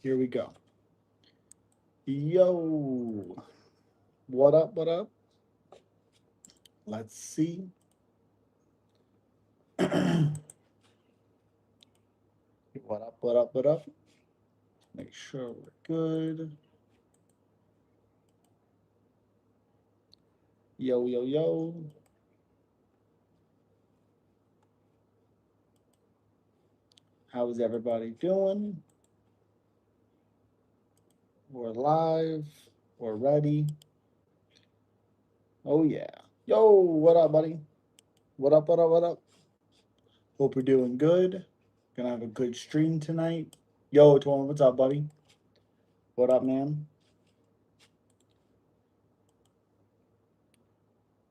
Here we go. Yo. What up? What up? Let's see. What up? What up? What up? Make sure we're good. Yo, yo, yo. How is everybody doing? We're live. We're ready. Oh, yeah. Yo, what up, buddy? What up? What up? What up? Hope you're doing good. Gonna have a good stream tonight. Yo, Torn, what's up, buddy? What up, man?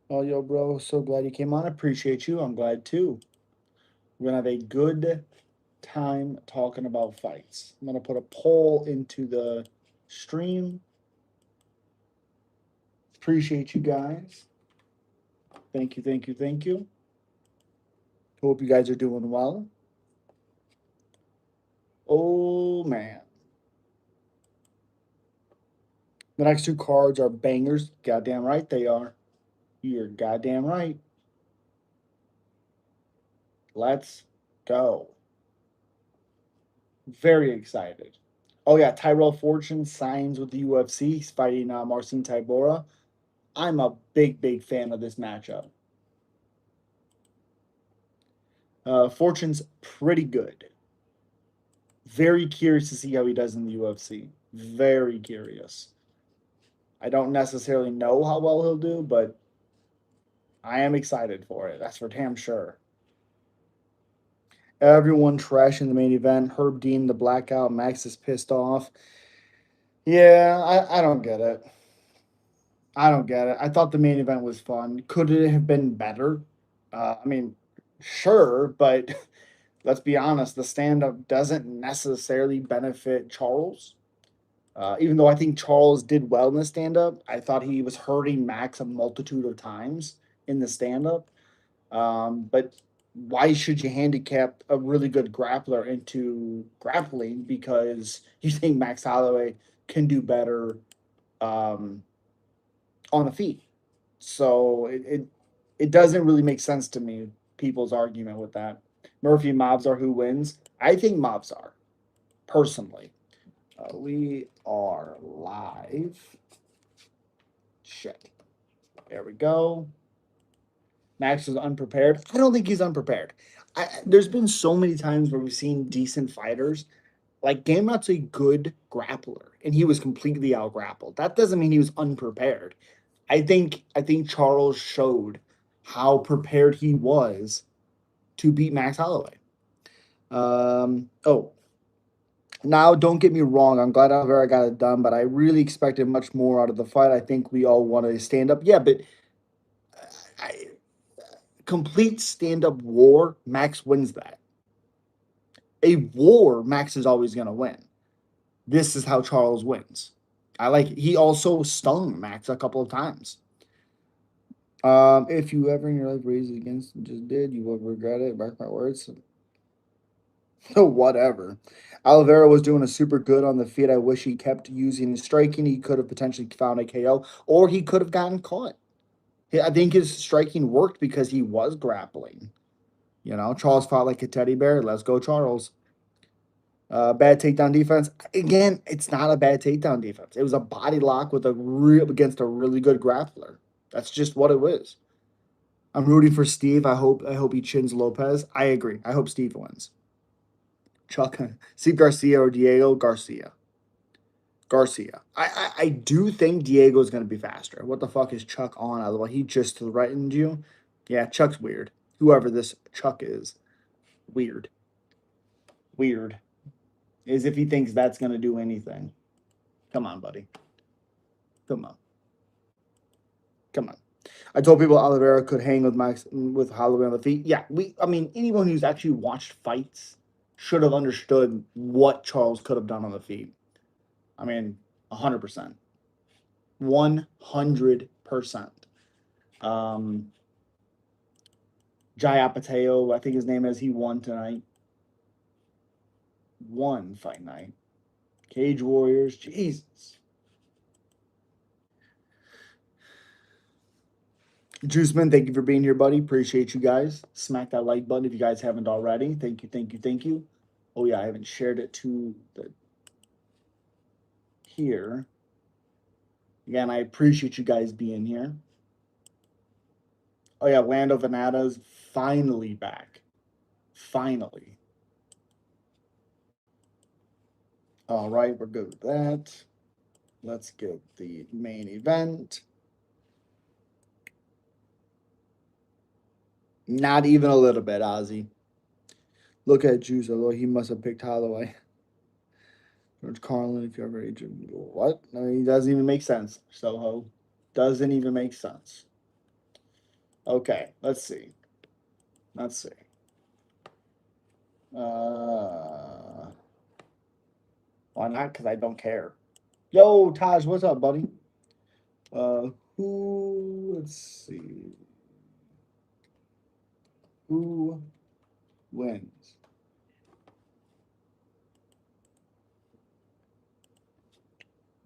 Oh, yo, bro. So glad you came on. Appreciate you. I'm glad too. We're gonna have a good time talking about fights. I'm gonna put a poll into the stream. Appreciate you guys. Thank you, thank you, thank you. Hope you guys are doing well. Oh man. The next two cards are bangers. Goddamn right they are. You're goddamn right. Let's go. Very excited. Oh yeah, Tyrell Fortune signs with the UFC. He's fighting Marcin Tybura. I'm a big fan of this matchup. Fortune's pretty good. Very curious to see how he does in the UFC. Very curious. I don't necessarily know how well he'll do, but I am excited for it. That's for damn sure. Everyone trashing the main event. Herb Dean, the blackout. Max is pissed off. Yeah, I don't get it. I don't get it. I thought the main event was fun. Could it have been better? I mean, sure, but let's be honest, the stand up doesn't necessarily benefit Charles. Even though I think Charles did well in the stand up, I thought he was hurting Max a multitude of times in the stand up. But why should you handicap a really good grappler into grappling because you think Max Holloway can do better um, on the feet? So it doesn't really make sense to me, people's argument with that. Murphy Mobsar, who wins? I think Mobsar, personally. We are live. Shit. There we go. Max is unprepared. I don't think he's unprepared. There's been so many times where we've seen decent fighters. Like Gamrot's a good grappler, and he was completely out grappled. That doesn't mean he was unprepared. I think Charles showed how prepared he was to beat Max Holloway. Oh, now don't get me wrong. I'm glad Oliveira got it done, but I really expected much more out of the fight. I think we all want to stand up. Yeah, but I, complete stand up war, Max wins that. A war, Max is always going to win. This is how Charles wins. I like it. He also stung Max a couple of times. If you ever in your life raised against just did, you will regret it. Mark my words. So whatever. Oliveira was doing a super good on the feet. I wish he kept using his striking. He could have potentially found a KO, or he could have gotten caught. I think his striking worked because he was grappling. You know, Charles fought like a teddy bear. Let's go, Charles. Bad takedown defense. Again, it's not a bad takedown defense. It was a body lock with a real against a really good grappler. That's just what it was. I'm rooting for Steve. I hope he chins Lopez. I agree. I hope Steve wins. Chuck, Steve Garcia or Diego Garcia. Garcia. I do think Diego is going to be faster. What the fuck is Chuck on? Otherwise, he just threatened you. Yeah, Chuck's weird. Whoever this Chuck is, weird. Weird. As if he thinks that's going to do anything. Come on, buddy. Come on. Come on. I told people Oliveira could hang with Max with Holloway on the feet. Yeah, I mean, anyone who's actually watched fights should have understood what Charles could have done on the feet. I mean, 100%. 100%. Jai Apateo, I think his name is, he won tonight. One fight night. Cage Warriors. Jesus. Juiceman, thank you for being here, buddy. Appreciate you guys. Smack that like button if you guys haven't already. Thank you, thank you, thank you. Oh yeah, I haven't shared it to the here. Again, I appreciate you guys being here. Oh yeah, Lando Venata's finally back. Finally. All right, we're good with that. Let's get the main event. Not even a little bit, Ozzy. Look at Juice, although he must have picked Holloway. George Carlin, if you ever agent. What? I mean, it doesn't even make sense, Soho. Doesn't even make sense. Okay, let's see. Let's see. Why not? Because I don't care. Yo, Taj, what's up, buddy? Let's see. Who wins?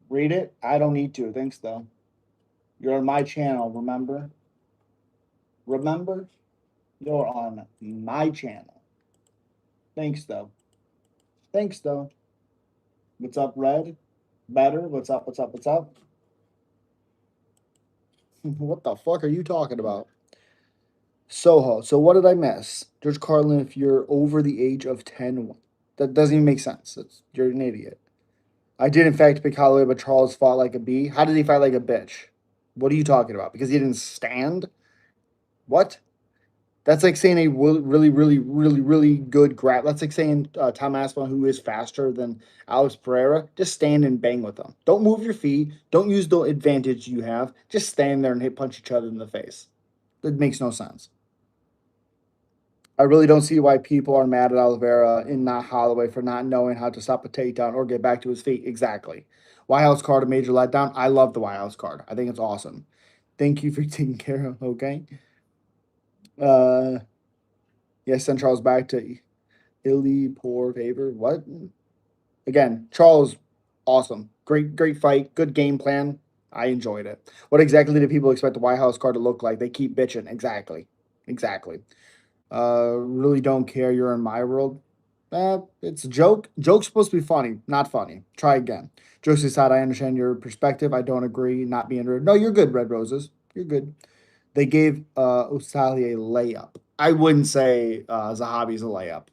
Read it? I don't need to. Thanks, though. You're on my channel, remember? Remember? You're on my channel. Thanks, though. Thanks, though. What's up, Red? Better? What's up? What's up? What's up? What the fuck are you talking about? Soho. So what did I miss? George Carlin, if you're over the age of 10, that doesn't even make sense. You're an idiot. I did, in fact, pick Holloway, but Charles fought like a bee. How did he fight like a bitch? What are you talking about? Because he didn't stand? What? That's like saying a really good grab. That's like saying Tom Aspinall, who is faster than Alex Pereira, just stand and bang with them. Don't move your feet. Don't use the advantage you have. Just stand there and hit punch each other in the face. That makes no sense. I really don't see why people are mad at Oliveira and not Holloway for not knowing how to stop a takedown or get back to his feet. Exactly. White House card, a major letdown. I love the White House card. I think it's awesome. Thank you for taking care of. Okay. Uh, yes, send Charles back to Illy poor favor. What? Again, Charles, awesome. Great fight. Good game plan. I enjoyed it. What exactly do people expect the White House card to look like? They keep bitching. Exactly. Really don't care. You're in my world. It's a joke. Joke's supposed to be funny, not funny. Try again. Jokes aside, I understand your perspective. I don't agree. Not being rude. No, you're good, Red Roses. You're good. They gave Usali a layup. I wouldn't say Zahabi's a layup.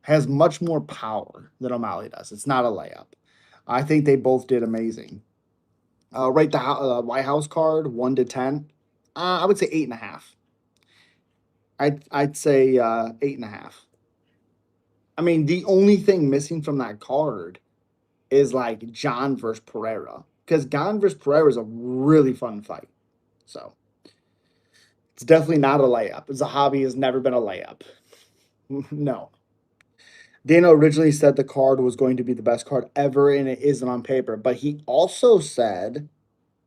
Has much more power than O'Malley does. It's not a layup. I think they both did amazing. Rate the White House card 1 to 10. I would say 8.5. I'd say 8.5. I mean, the only thing missing from that card is like John versus Pereira, because John versus Pereira is a really fun fight. So it's definitely not a layup. Zahabi has never been a layup. No. Dana originally said the card was going to be the best card ever, and it isn't on paper. But he also said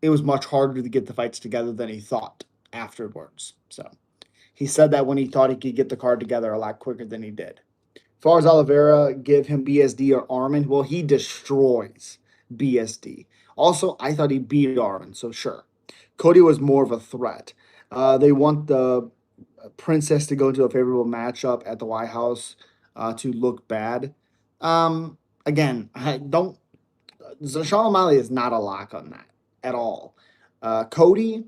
it was much harder to get the fights together than he thought afterwards. So he said that when he thought he could get the card together a lot quicker than he did. As far as Oliveira, give him BSD or Armin. Well, he destroys BSD. Also, I thought he beat Armin, so sure. Cody was more of a threat. They want the princess to go into a favorable matchup at the White House to look bad. Again, I don't. Sean O'Malley is not a lock on that at all. Cody,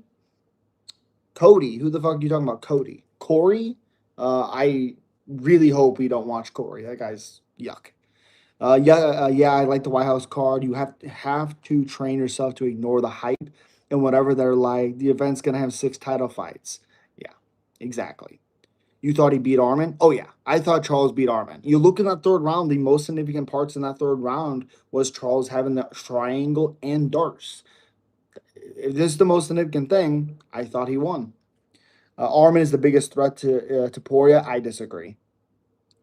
who the fuck are you talking about? Cody, Corey. I really hope we don't watch Corey. That guy's yuck. Yeah. I like the White House card. You have to train yourself to ignore the hype and whatever they're like. The event's gonna have 6 title fights. Yeah, exactly. You thought he beat Armin? Oh yeah, I thought Charles beat Armin. You look in that third round. The most significant parts in that third round was Charles having the triangle and darts. If this is the most significant thing, I thought he won. Armin is the biggest threat to Poria. I disagree.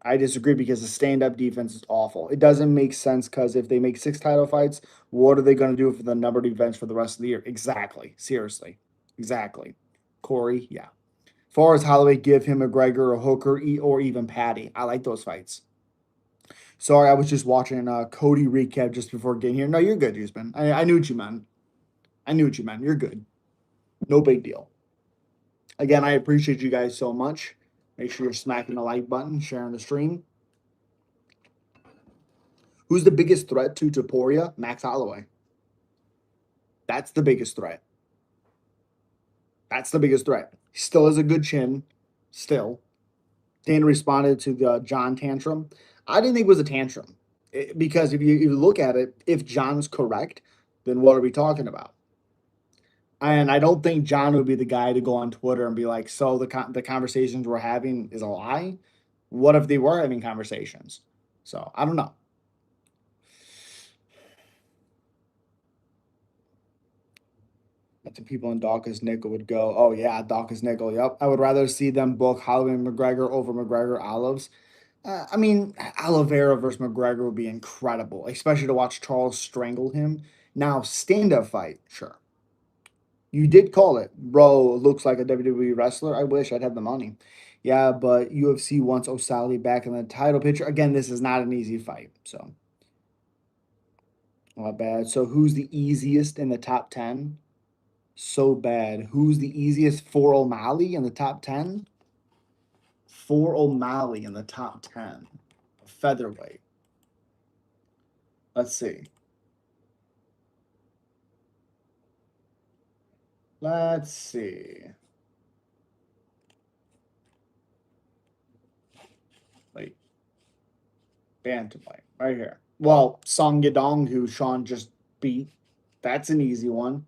I disagree because the stand-up defense is awful. It doesn't make sense because if they make 6 title fights, what are they going to do for the numbered events for the rest of the year? Exactly. Seriously. Exactly. Corey, yeah. As far as Holloway, give him McGregor or Hooker or even Patty. I like those fights. Sorry, I was just watching Cody recap just before getting here. No, you're good, Usman. I knew what you meant. I knew what you meant. You're good. No big deal. Again, I appreciate you guys so much. Make sure you're smacking the like button, sharing the stream. Who's the biggest threat to Taporia? Max Holloway. That's the biggest threat. That's the biggest threat. He still has a good chin. Still. Dan responded to the John tantrum. I didn't think it was a tantrum. Because if you look at it, if John's correct, then what are we talking about? And I don't think John would be the guy to go on Twitter and be like, "So the conversations we're having is a lie." What if they were having conversations? So I don't know. I think people in Dawkins Nickel would go, "Oh yeah, Dawkins Nickel. Yep, I would rather see them book Holloway and McGregor over McGregor Olives." I mean, Oliveira versus McGregor would be incredible, especially to watch Charles strangle him. Now, stand up fight, sure. You did call it. Bro, looks like a WWE wrestler. I wish I'd have the money. Yeah, but UFC wants O'Salley back in the title picture. Again, this is not an easy fight. So, not bad. So, who's the easiest in the top 10? So bad. Who's the easiest for O'Malley in the top 10? For O'Malley in the top 10. Featherweight. Let's see. Let's see. Like, bantamweight. Right here. Well, Song Yadong, who Sean just beat. That's an easy one.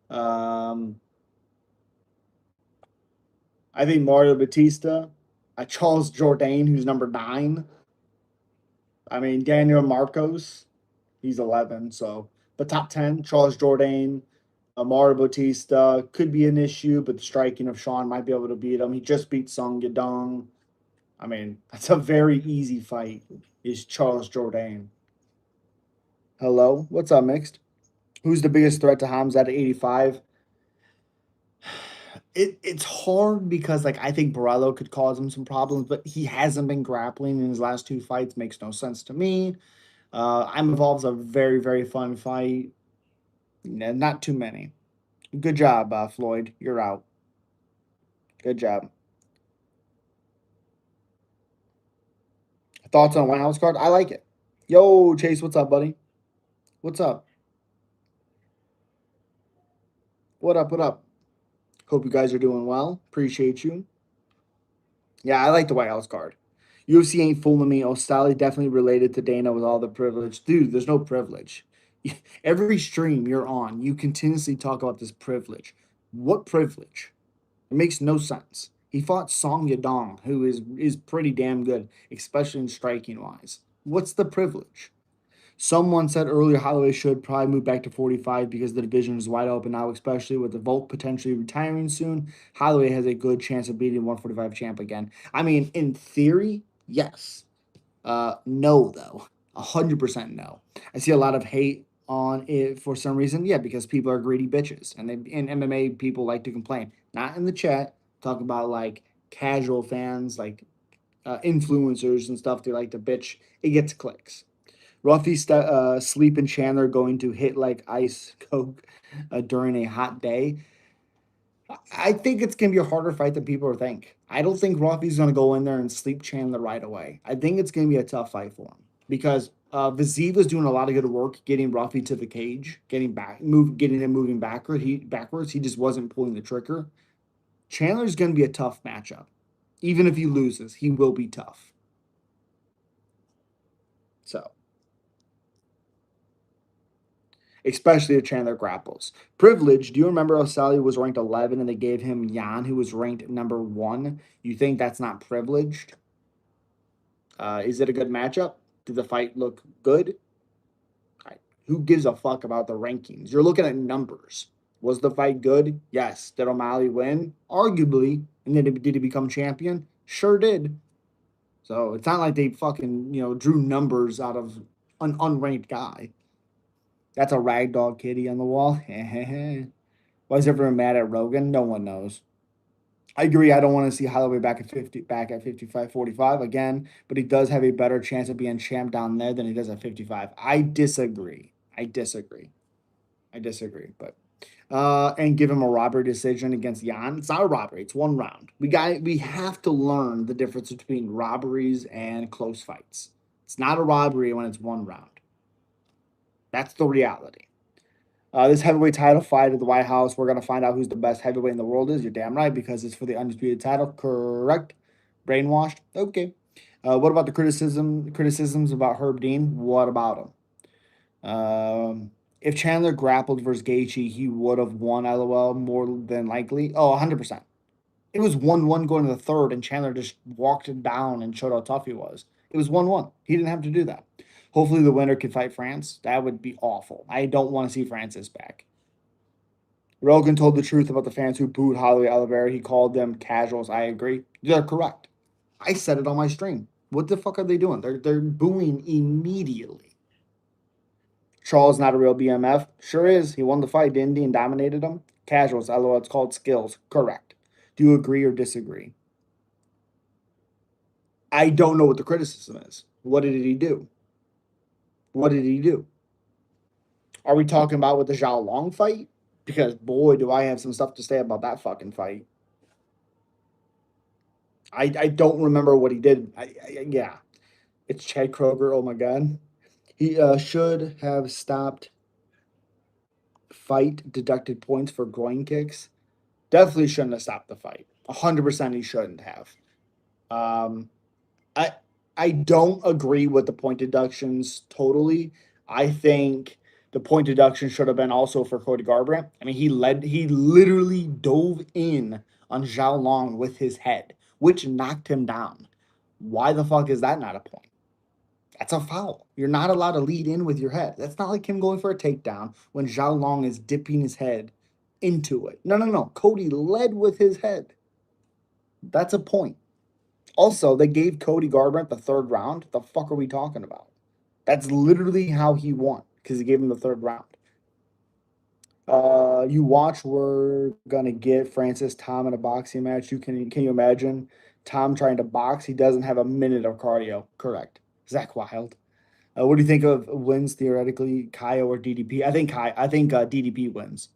Um, I think Mario Batista, Charles Jourdain, who's number 9. I mean Daniel Marcos, he's 11. So, but top 10, Charles Jourdain, Mario Batista could be an issue, but the striking of Sean might be able to beat him. He just beat Song Yadong. I mean, that's a very easy fight. Is Charles Jourdain? Hello, what's up, mixed? Who's the biggest threat to Hamza at 85? It's hard because like I think Borello could cause him some problems, but he hasn't been grappling in his last 2 fights. Makes no sense to me. I'm involved's a very very fun fight. Not too many. Good job, Floyd. You're out. Good job. Thoughts on White House card? I like it. Yo, Chase, what's up, buddy? What's up? What up? What up? Hope you guys are doing well. Appreciate you. Yeah, I like the White House card. UFC ain't fooling me. O'Salley definitely related to Dana with all the privilege. Dude, there's no privilege. Every stream you're on, you continuously talk about this privilege. What privilege? It makes no sense. He fought Song Yadong, who is pretty damn good, especially in striking wise. What's the privilege? Someone said earlier Holloway should probably move back to 45 because the division is wide open now, especially with the Volk potentially retiring soon. Holloway has a good chance of beating 145 champ again. I mean, in theory, yes. No, though. 100% no. I see a lot of hate on it for some reason. Yeah, because people are greedy bitches. And in MMA, people like to complain. Not in the chat. Talk about like casual fans, like influencers and stuff. They like to bitch. It gets clicks. Sleep and Chandler going to hit like ice coke during a hot day. I think it's gonna be a harder fight than people think. I don't think Ruffy's gonna go in there and sleep Chandler right away. I think it's gonna be a tough fight for him because Vaziva's doing a lot of good work getting Ruffy to the cage, getting him moving backwards. He just wasn't pulling the trigger. Chandler's gonna be a tough matchup. Even if he loses, he will be tough. So especially if Chandler grapples. Privilege, do you remember O'Salley was ranked 11 and they gave him Jan, who was ranked number 1? You think that's not privileged? Is it a good matchup? Did the fight look good? Who gives a fuck about the rankings? You're looking at numbers. Was the fight good? Yes. Did O'Malley win? Arguably. And then did he become champion? Sure did. So it's not like they fucking, drew numbers out of an unranked guy. That's a ragdoll kitty on the wall. Why is everyone mad at Rogan? No one knows. I agree. I don't want to see Holloway back at 55-45 again, but he does have a better chance of being champ down there than he does at 55. I disagree. I disagree. I disagree. But and give him a robbery decision against Jan. It's not a robbery. It's one round. We have to learn the difference between robberies and close fights. It's not a robbery when it's one round. That's the reality. This heavyweight title fight at the White House, we're going to find out who's the best heavyweight in the world is. You're damn right, because it's for the undisputed title. Correct. Brainwashed. Okay. What about the criticisms about Herb Dean? What about him? If Chandler grappled versus Gaethje, he would have won. LOL. More than likely. Oh, 100%. It was 1-1 going to the third, and Chandler just walked it down and showed how tough he was. It was 1-1. He didn't have to do that. Hopefully, the winner can fight France. That would be awful. I don't want to see Francis back. Rogan told the truth about the fans who booed Holloway Oliveira. He called them casuals. I agree. They're correct. I said it on my stream. What the fuck are they doing? They're booing immediately. Charles not a real BMF. Sure is. He won the fight, didn't he? And dominated him. Casuals. LOL. It's called skills. Correct. Do you agree or disagree? I don't know what the criticism is. What did he do? What did he do? Are we talking about with the Zhao Long fight? Because boy, do I have some stuff to say about that fucking fight. I don't remember what he did. Yeah, it's Chad Kroger. Oh my god, he should have stopped fight. Deducted points for groin kicks. Definitely shouldn't have stopped the fight. 100% he shouldn't have. Um, I I don't agree with the point deductions totally. I think the point deduction should have been also for Cody Garbrandt. I mean, he literally dove in on Zhao Long with his head, which knocked him down. Why the fuck is that not a point? That's a foul. You're not allowed to lead in with your head. That's not like him going for a takedown when Zhao Long is dipping his head into it. No, no, no. Cody led with his head. That's a point. Also, they gave Cody Garbrandt the third round. The fuck are we talking about? That's literally how he won because he gave him the third round. You watch. We're gonna get Francis Tom in a boxing match. Can you imagine Tom trying to box? He doesn't have a minute of cardio. Correct. Zach Wild. What do you think of wins theoretically, Kyle or DDP? I think DDP wins.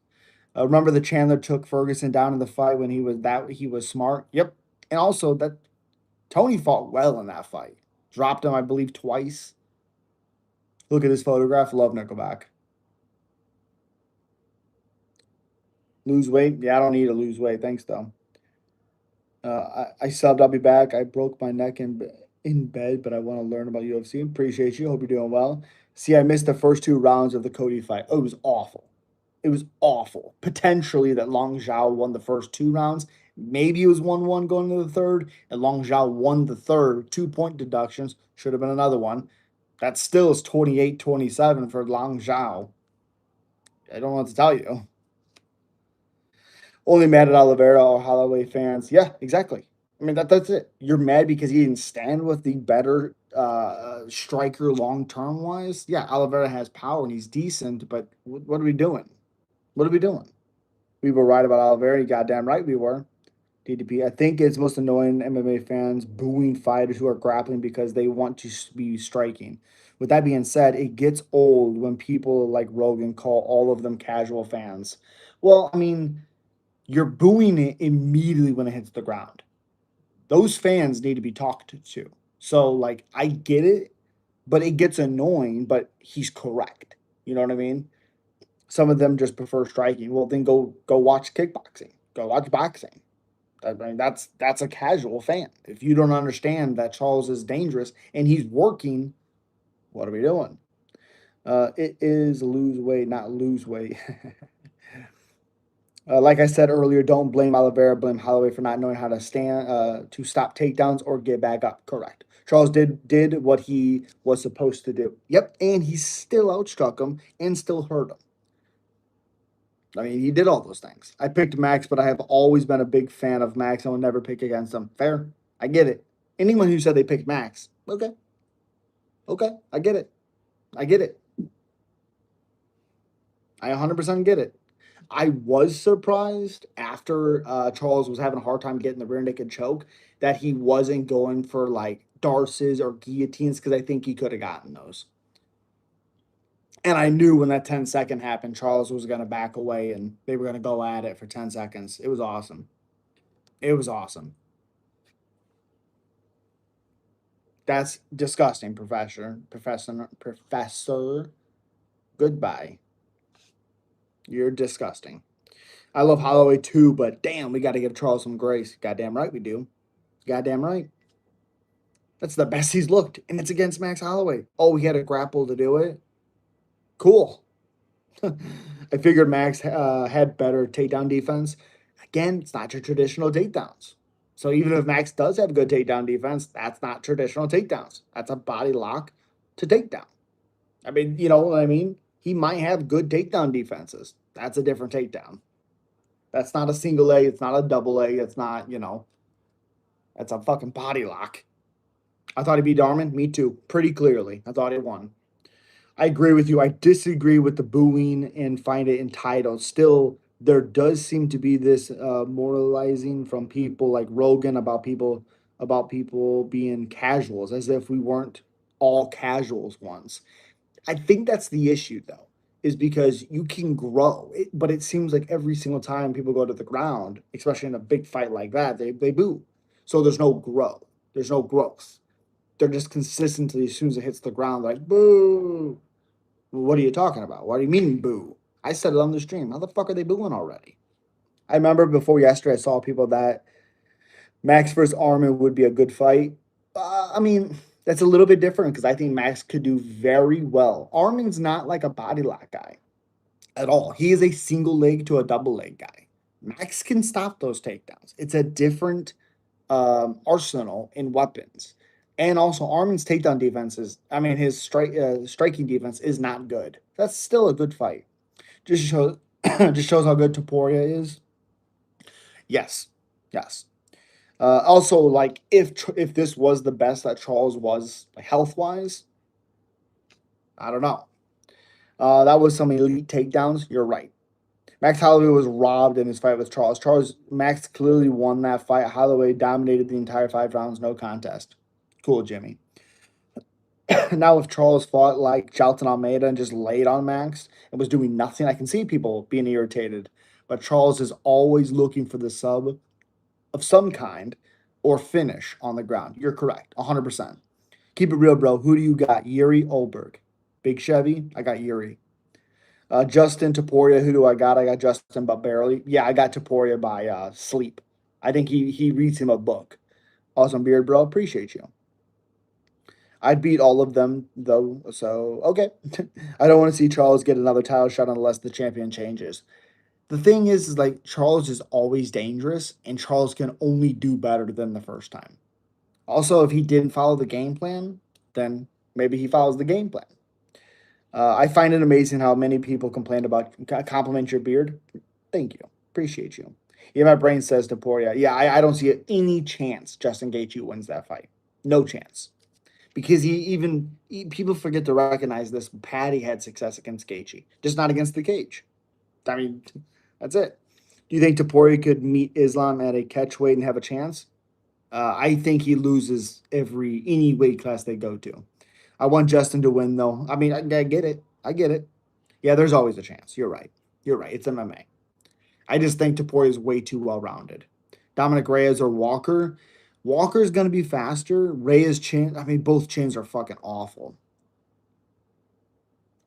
Remember the Chandler took Ferguson down in the fight when he was smart. Yep. And also that Tony fought well in that fight. Dropped him, I believe, twice. Look at his photograph. Love Nickelback. Lose weight? Yeah, I don't need to lose weight. Thanks, though. I subbed. I'll be back. I broke my neck in bed, but I want to learn about UFC. Appreciate you. Hope you're doing well. See, I missed the first two rounds of the Cody fight. Oh, it was awful. It was awful. Potentially that Long Zhao won the first two rounds. Maybe it was 1-1 going to the third, and Long Zhao won the third. 2-point deductions. Should have been another one. That still is 28-27 for Long Zhao. I don't know what to tell you. Only mad at Oliveira or Holloway fans. Yeah, exactly. I mean, that's it. You're mad because he didn't stand with the better striker long term wise. Yeah, Oliveira has power and he's decent, but what are we doing? What are we doing? We were right about Oliveira. You goddamn right we were. DDP. I think it's most annoying MMA fans booing fighters who are grappling because they want to be striking. With that being said, it gets old when people like Rogan call all of them casual fans. Well, I mean, you're booing it immediately when it hits the ground. Those fans need to be talked to. So, like, I get it, but it gets annoying, but he's correct. You know what I mean? Some of them just prefer striking. Well, then go watch kickboxing. Go watch boxing. I mean, that's a casual fan. If you don't understand that Charles is dangerous and he's working, what are we doing? It is lose weight, not lose weight. Like I said earlier, don't blame Oliveira, blame Holloway for not knowing how to stand to stop takedowns or get back up. Correct. Charles did what he was supposed to do. Yep, and he still outstruck him and still hurt him. I mean, he did all those things. I picked Max, but I have always been a big fan of Max. I will never pick against him. Fair. I get it. Anyone who said they picked Max, okay, okay, I get it. I get it. I 100% get it. I was surprised after Charles was having a hard time getting the rear naked choke that he wasn't going for like darces or guillotines because I think he could have gotten those. And I knew when that 10-second happened, Charles was going to back away and they were going to go at it for 10 seconds. It was awesome. It was awesome. That's disgusting, Professor. Professor. Goodbye. You're disgusting. I love Holloway too, but damn, we got to give Charles some grace. Goddamn right we do. Goddamn right. That's the best he's looked, and it's against Max Holloway. Oh, he had a grapple to do it. Cool. I figured Max had better takedown defense. Again, it's not your traditional takedowns. So even if Max does have good takedown defense, that's not traditional takedowns. That's a body lock to takedown. I mean, you know what I mean? He might have good takedown defenses. That's a different takedown. That's not a single leg. It's not a double leg. It's not, that's a fucking body lock. I thought he beat Darman. Me too. Pretty clearly. I thought he won. I agree with you. I disagree with the booing and find it entitled. Still, there does seem to be this moralizing from people like Rogan about people being casuals, as if we weren't all casuals once. I think that's the issue, though, is because you can grow, but it seems like every single time people go to the ground, especially in a big fight like that, they boo. So there's no growth. There's no growth. They're just consistently, as soon as it hits the ground, like boo. What are you talking about? What do you mean boo? I said it on the stream. How the fuck are they booing already? I remember before yesterday, I saw people that Max versus Armin would be a good fight. I mean, that's a little bit different because I think Max could do very well. Armin's not like a body lock guy at all. He is a single leg to a double leg guy. Max can stop those takedowns. It's a different arsenal in weapons. And also, Armin's takedown defense is, I mean, his striking defense is not good. That's still a good fight. Just shows, just shows how good Topuria is. Yes, yes. Also, like if this was the best that Charles was health wise, I don't know. That was some elite takedowns. You're right. Max Holloway was robbed in his fight with Charles. Max clearly won that fight. Holloway dominated the entire 5 rounds, no contest. Cool, Jimmy. Now, if Charles fought like Charlton Almeida and just laid on Max and was doing nothing, I can see people being irritated. But Charles is always looking for the sub of some kind or finish on the ground. You're correct, 100%. Keep it real, bro. Who do you got? Yuri Olberg. Big Chevy? I got Yuri. Justin Taporia, who do I got? I got Justin, but barely. Yeah, I got Taporia by sleep. I think he reads him a book. Awesome beard, bro. Appreciate you. I'd beat all of them though, so okay. I don't want to see Charles get another title shot unless the champion changes. The thing is like Charles is always dangerous, and Charles can only do better than the first time. Also, if he didn't follow the game plan, then maybe he follows the game plan. I find it amazing how many people complain about compliment your beard. Thank you. Appreciate you. Yeah, my brain says to Poria. Yeah, I don't see any chance Justin Gaethje wins that fight. No chance. Because people forget to recognize this. Patty had success against Gaethje, just not against the cage. I mean, that's it. Do you think Taporia could meet Islam at a catch weight and have a chance? I think he loses any weight class they go to. I want Justin to win, though. I mean, I get it. I get it. Yeah, there's always a chance. You're right. You're right. It's MMA. I just think Taporia is way too well rounded. Dominic Reyes or Walker. Walker's going to be faster. Reyes' chin, I mean, both chins are fucking awful.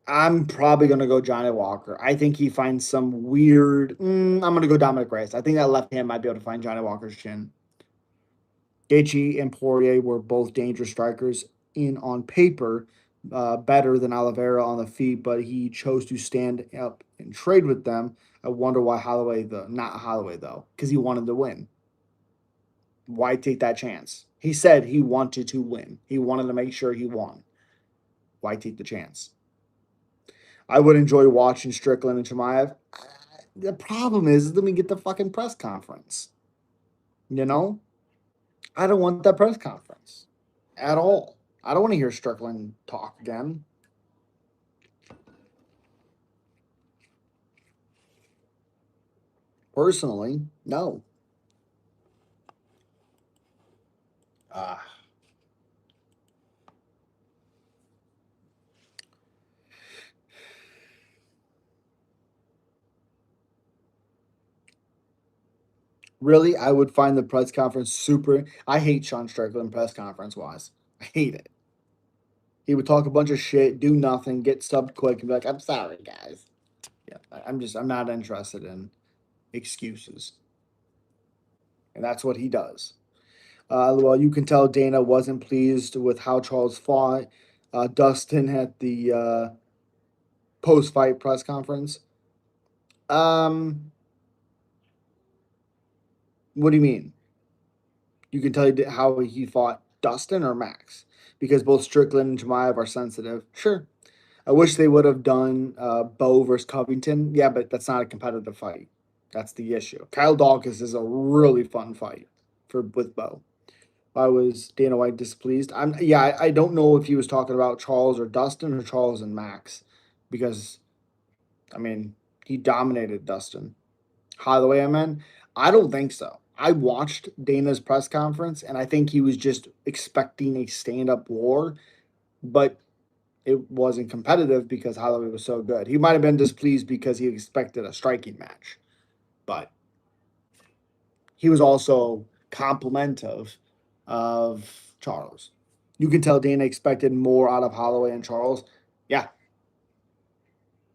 I'm probably going to go Johnny Walker. I think he finds some weird. I'm going to go Dominic Reyes. I think that left hand might be able to find Johnny Walker's chin. Gaethje and Poirier were both dangerous strikers in on paper, better than Oliveira on the feet, but he chose to stand up and trade with them. I wonder why not Holloway though, because he wanted to win. Why take that chance? He said he wanted to win. He wanted to make sure he won. Why take the chance? I would enjoy watching Strickland and Chimaev. The problem is, let me get the fucking press conference. You know, I don't want that press conference at all. I don't want to hear Strickland talk again. Personally, no. Uh, really, I would find the press conference super. I hate Sean Strickland press conference wise. I hate it. He would talk a bunch of shit, do nothing, get subbed quick, and be like, "I'm sorry, guys." Yeah, I'm not interested in excuses, and that's what he does. Well, you can tell Dana wasn't pleased with how Charles fought. Dustin at the post-fight press conference. Um, what do you mean? You can tell how he fought Dustin or Max because both Strickland and Jemayev are sensitive. Sure, I wish they would have done Bo versus Covington. Yeah, but that's not a competitive fight. That's the issue. Kyle Dawkins is a really fun fight for with Bo. I was Dana White displeased. I don't know if he was talking about Charles or Dustin or Charles and Max, because I mean he dominated Dustin. Holloway, I mean, I don't think so. I watched Dana's press conference and I think he was just expecting a stand-up war, but it wasn't competitive because Holloway was so good. He might have been displeased because he expected a striking match, but he was also complimentive of Charles. You can tell Dana expected more out of Holloway and Charles. Yeah,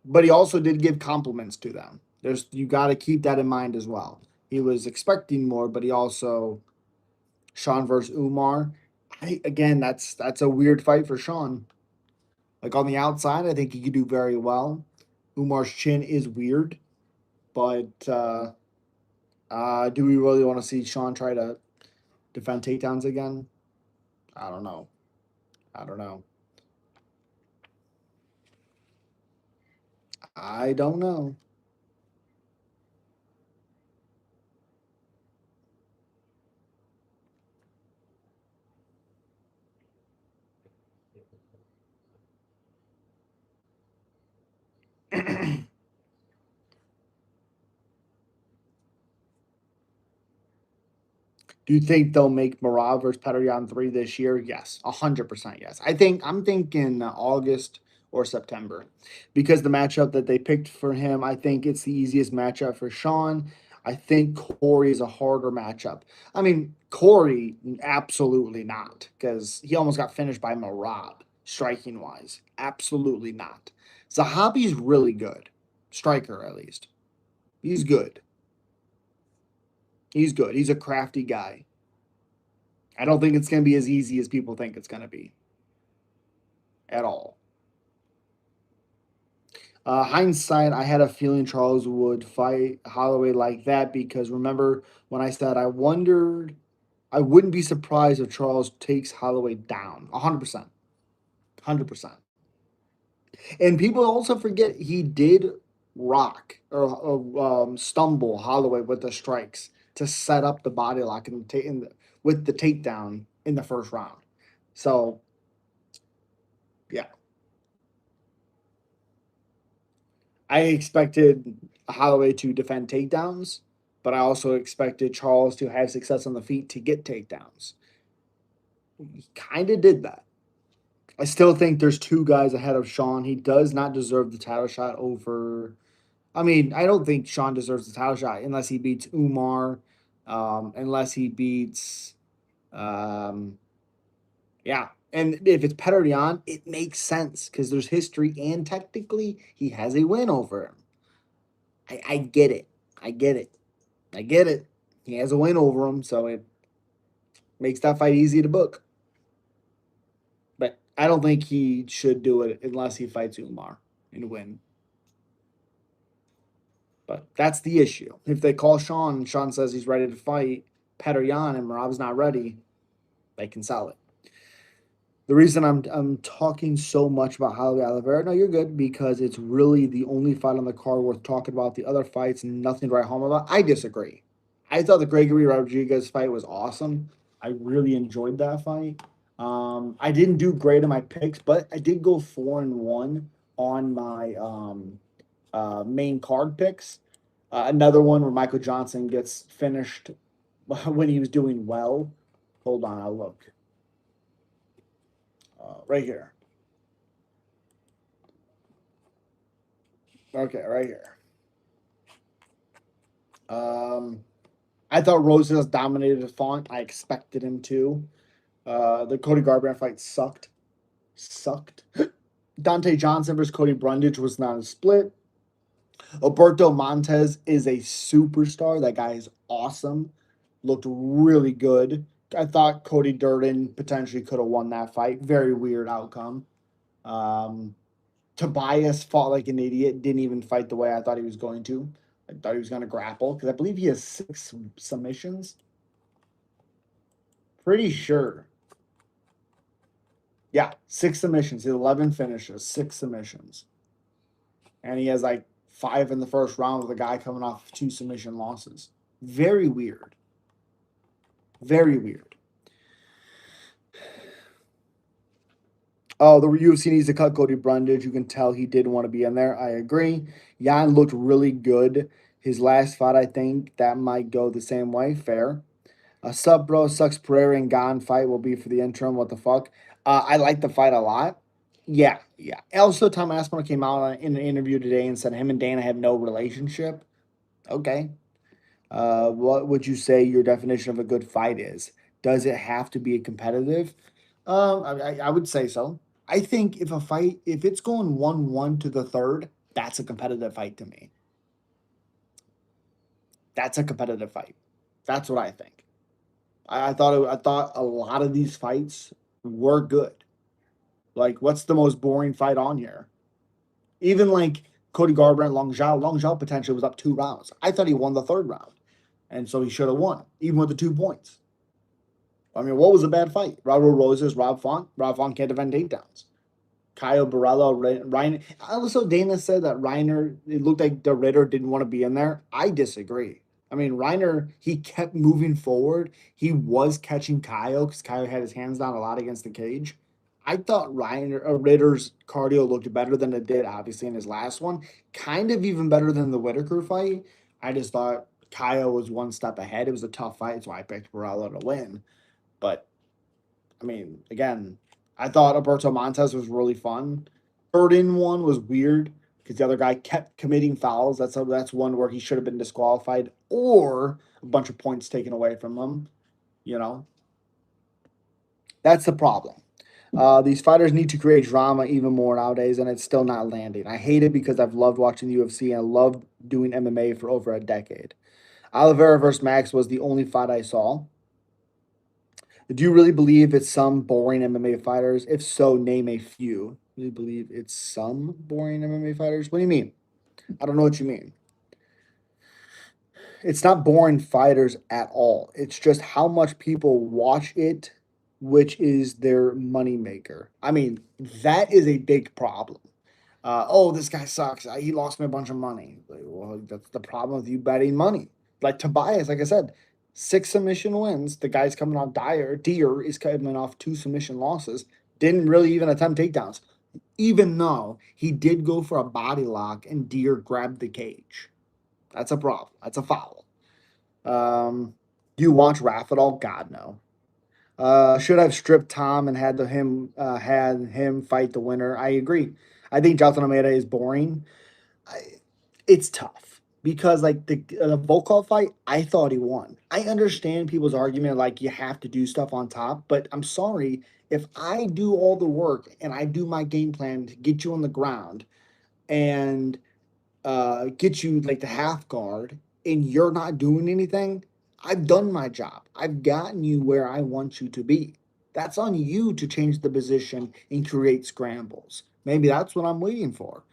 but he also did give compliments to them. There's you got to keep that in mind as well. He was expecting more, but he also Sean versus Umar. Again, that's a weird fight for Sean. Like on the outside, I think he could do very well. Umar's chin is weird, but do we really want to see Sean try to defend takedowns again? I don't know. I don't know. I don't know. Do you think they'll make Marab versus Petteryon 3 this year? Yes, 100% yes. I'm thinking August or September because the matchup that they picked for him, I think it's the easiest matchup for Sean. I think Corey is a harder matchup. I mean, Corey, absolutely not, because he almost got finished by Marab, striking wise. Absolutely not. Zahabi's really good, striker at least. He's good. He's good. He's a crafty guy. I don't think it's going to be as easy as people think it's going to be at all. Hindsight, I had a feeling Charles would fight Holloway like that because remember when I said I wondered, I wouldn't be surprised if Charles takes Holloway down 100%. 100%. And people also forget he did rock or stumble Holloway with the strikes to set up the body lock with the takedown in the first round. So, yeah. I expected Holloway to defend takedowns, but I also expected Charles to have success on the feet to get takedowns. He kind of did that. I still think there's two guys ahead of Sean. He does not deserve the title shot over. I mean, I don't think Sean deserves the title shot unless he beats Umar, unless he beats, um, yeah. And if it's Petr it makes sense because there's history and technically he has a win over him. I get it. I get it. I get it. He has a win over him, so it makes that fight easy to book. But I don't think he should do it unless he fights Umar and win. But that's the issue. If they call Sean and Sean says he's ready to fight Petr and Marab's not ready, they can sell it. The reason I'm talking so much about Holloway Oliveira, no, you're good because it's really the only fight on the card worth talking about. The other fights, nothing to write home about. I disagree. I thought the Gregory Rodriguez fight was awesome. I really enjoyed that fight. I didn't do great in my picks, but I did go 4-1 on my main card picks. Another one where Michael Johnson gets finished when he was doing well. Hold on, I'll look. Right here. Okay, right here. I thought Roses dominated the font. I expected him to. The Cody Garbrandt fight sucked. Sucked. Dante Johnson versus Cody Brundage was not a split. Alberto Montez is a superstar. That guy is awesome. Looked really good. I thought Cody Durden potentially could have won that fight. Very weird outcome. Um, Tobias fought like an idiot. Didn't even fight the way I thought he was going to. I thought he was going to grapple because I believe he has 6 submissions. Pretty sure. Yeah, 6 submissions. 11 finishes, 6 submissions. And he has like 5 in the first round with a guy coming off 2 submission losses. Very weird. Very weird. Oh, the UFC needs to cut Cody Brundage. You can tell he didn't want to be in there. I agree. Jan looked really good. His last fight, I think that might go the same way. Fair. Sup, bro? Sucks Pereira and Gon fight will be for the interim. What the fuck? I like the fight a lot. Yeah, yeah. Also, Tom Aspinall came out in an interview today and said him and Dana have no relationship. Okay. What would you say your definition of a good fight is? Does it have to be competitive? I would say so. I think if a fight, if it's going 1-1 to the third, that's a competitive fight to me. That's a competitive fight. That's what I think. I thought a lot of these fights were good. Like, what's the most boring fight on here? Even like Cody Garbrandt, Long Zhao. Long Zhao potentially was up 2 rounds. I thought he won the third round, and so he should have won, even with the 2 points. I mean, what was a bad fight? Raul Roses, Rob Font. Rob Font can't defend takedowns. Kyle Barella, Reiner. Also, Dana said that Reiner, it looked like the Ritter didn't want to be in there. I disagree. I mean, Reiner, he kept moving forward. He was catching Kyle because Kyle had his hands down a lot against the cage. I thought Ritter's cardio looked better than it did, obviously, in his last one. Kind of even better than the Whitaker fight. I just thought Kyle was one step ahead. It was a tough fight, so I picked Barella to win. But I mean, again, I thought Alberto Montez was really fun. Burden one was weird because the other guy kept committing fouls. That's one where he should have been disqualified or a bunch of points taken away from him. You know, that's the problem. These fighters need to create drama even more nowadays, and it's still not landing. I hate it because I've loved watching the UFC and I loved doing MMA for over a decade. Oliveira versus Max was the only fight I saw. Do you really believe it's some boring MMA fighters? If so, name a few. Do you believe it's some boring MMA fighters? What do you mean? I don't know what you mean. It's not boring fighters at all. It's just how much people watch it, which is their moneymaker. I mean, that is a big problem. Oh, this guy sucks. He lost me a bunch of money. Like, well, that's the problem with you betting money. Like Tobias, like I said, 6 submission wins. The guy's coming off Deer is coming off 2 submission losses. Didn't really even attempt takedowns, even though he did go for a body lock and Deer grabbed the cage. That's a problem. That's a foul. Do you watch Raf at all? God no. Should have stripped Tom and had him fight the winner. I agree. I think Jonathan Almeida is boring. I, it's tough because like the Volkov fight, I thought he won. I understand people's argument like you have to do stuff on top, but I'm sorry if I do all the work and I do my game plan to get you on the ground and get you like the half guard and you're not doing anything, I've done my job. I've gotten you where I want you to be. That's on you to change the position and create scrambles. Maybe that's what I'm waiting for.